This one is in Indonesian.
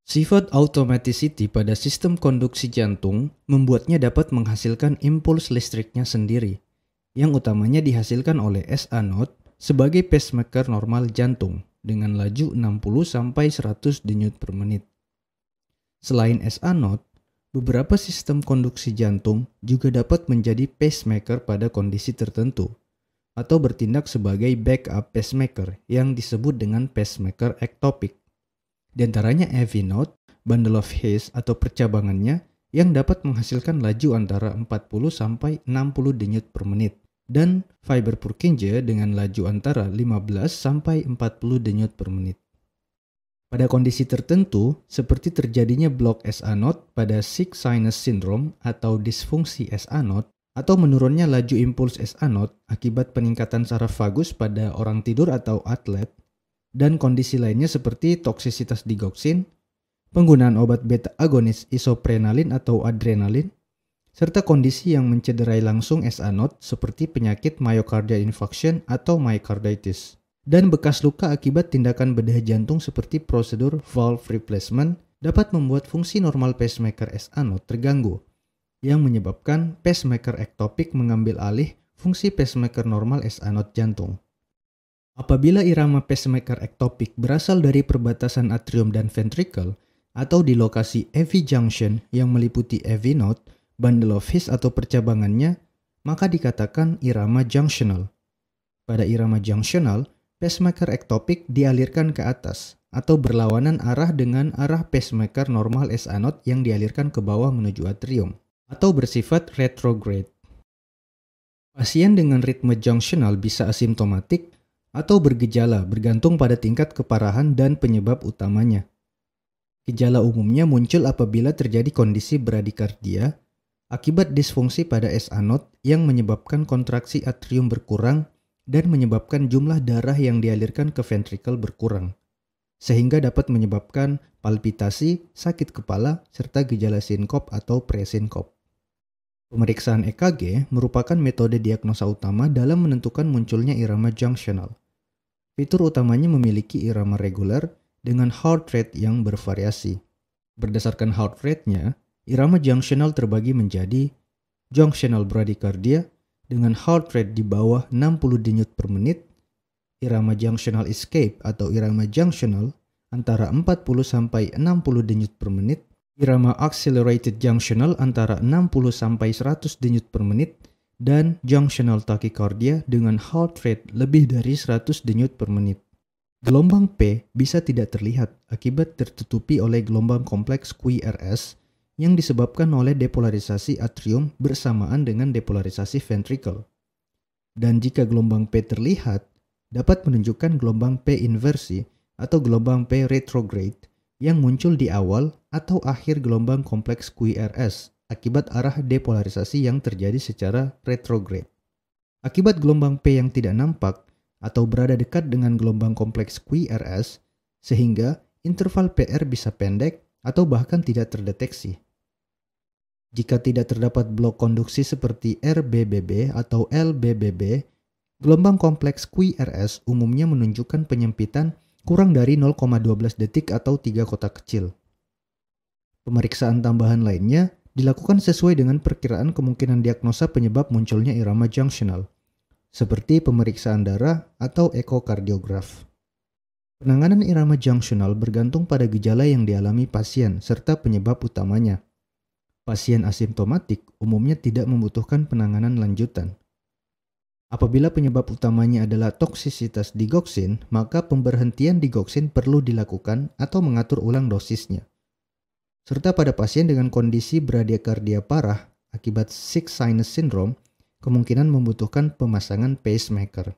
Sifat automaticity pada sistem konduksi jantung membuatnya dapat menghasilkan impuls listriknya sendiri, yang utamanya dihasilkan oleh SA node sebagai pacemaker normal jantung dengan laju 60-100 denyut per menit. Selain SA node, beberapa sistem konduksi jantung juga dapat menjadi pacemaker pada kondisi tertentu, atau bertindak sebagai backup pacemaker yang disebut dengan pacemaker ektopik. Di antaranya AV node, bundle of His atau percabangannya yang dapat menghasilkan laju antara 40-60 denyut per menit, dan fiber Purkinje dengan laju antara 15-40 denyut per menit. Pada kondisi tertentu, seperti terjadinya blok SA node pada sick sinus syndrome atau disfungsi SA node, atau menurunnya laju impuls SA node akibat peningkatan saraf vagus pada orang tidur atau atlet, dan kondisi lainnya seperti toksisitas digoxin, penggunaan obat beta agonis isoprenalin atau adrenalin, serta kondisi yang mencederai langsung SA node seperti penyakit myocardial infarction atau myocarditis, dan bekas luka akibat tindakan bedah jantung seperti prosedur valve replacement dapat membuat fungsi normal pacemaker SA node terganggu, yang menyebabkan pacemaker ektopik mengambil alih fungsi pacemaker normal SA node jantung. Apabila irama pacemaker ektopik berasal dari perbatasan atrium dan ventricle atau di lokasi AV junction yang meliputi AV node, bundle of His atau percabangannya, maka dikatakan irama junctional. Pada irama junctional, pacemaker ektopik dialirkan ke atas atau berlawanan arah dengan arah pacemaker normal SA node yang dialirkan ke bawah menuju atrium atau bersifat retrograde. Pasien dengan ritme junctional bisa asimptomatik atau bergejala bergantung pada tingkat keparahan dan penyebab utamanya. Gejala umumnya muncul apabila terjadi kondisi bradikardia akibat disfungsi pada SA node yang menyebabkan kontraksi atrium berkurang dan menyebabkan jumlah darah yang dialirkan ke ventrikel berkurang, sehingga dapat menyebabkan palpitasi, sakit kepala, serta gejala sinkop atau presinkop. Pemeriksaan EKG merupakan metode diagnosa utama dalam menentukan munculnya irama junctional. Fitur utamanya memiliki irama reguler dengan heart rate yang bervariasi. Berdasarkan heart rate-nya, irama junctional terbagi menjadi junctional bradycardia dengan heart rate di bawah 60 denyut per menit, irama junctional escape atau irama junctional antara 40-60 denyut per menit, irama accelerated junctional antara 60-100 denyut per menit, dan junctional tachycardia dengan heart rate lebih dari 100 denyut per menit. Gelombang P bisa tidak terlihat akibat tertutupi oleh gelombang kompleks QRS yang disebabkan oleh depolarisasi atrium bersamaan dengan depolarisasi ventricle. Dan jika gelombang P terlihat, dapat menunjukkan gelombang P inversi atau gelombang P retrograde yang muncul di awal atau akhir gelombang kompleks QRS akibat arah depolarisasi yang terjadi secara retrograde. Akibat gelombang P yang tidak nampak atau berada dekat dengan gelombang kompleks QRS, sehingga interval PR bisa pendek atau bahkan tidak terdeteksi. Jika tidak terdapat blok konduksi seperti RBBB atau LBBB, gelombang kompleks QRS umumnya menunjukkan penyempitan kurang dari 0,12 detik atau 3 kotak kecil. Pemeriksaan tambahan lainnya dilakukan sesuai dengan perkiraan kemungkinan diagnosa penyebab munculnya irama junctional, seperti pemeriksaan darah atau ekokardiograf. Penanganan irama junctional bergantung pada gejala yang dialami pasien serta penyebab utamanya. Pasien asimptomatik umumnya tidak membutuhkan penanganan lanjutan. Apabila penyebab utamanya adalah toksisitas digoxin, maka pemberhentian digoxin perlu dilakukan atau mengatur ulang dosisnya. Serta pada pasien dengan kondisi bradikardia parah akibat sick sinus syndrome, kemungkinan membutuhkan pemasangan pacemaker.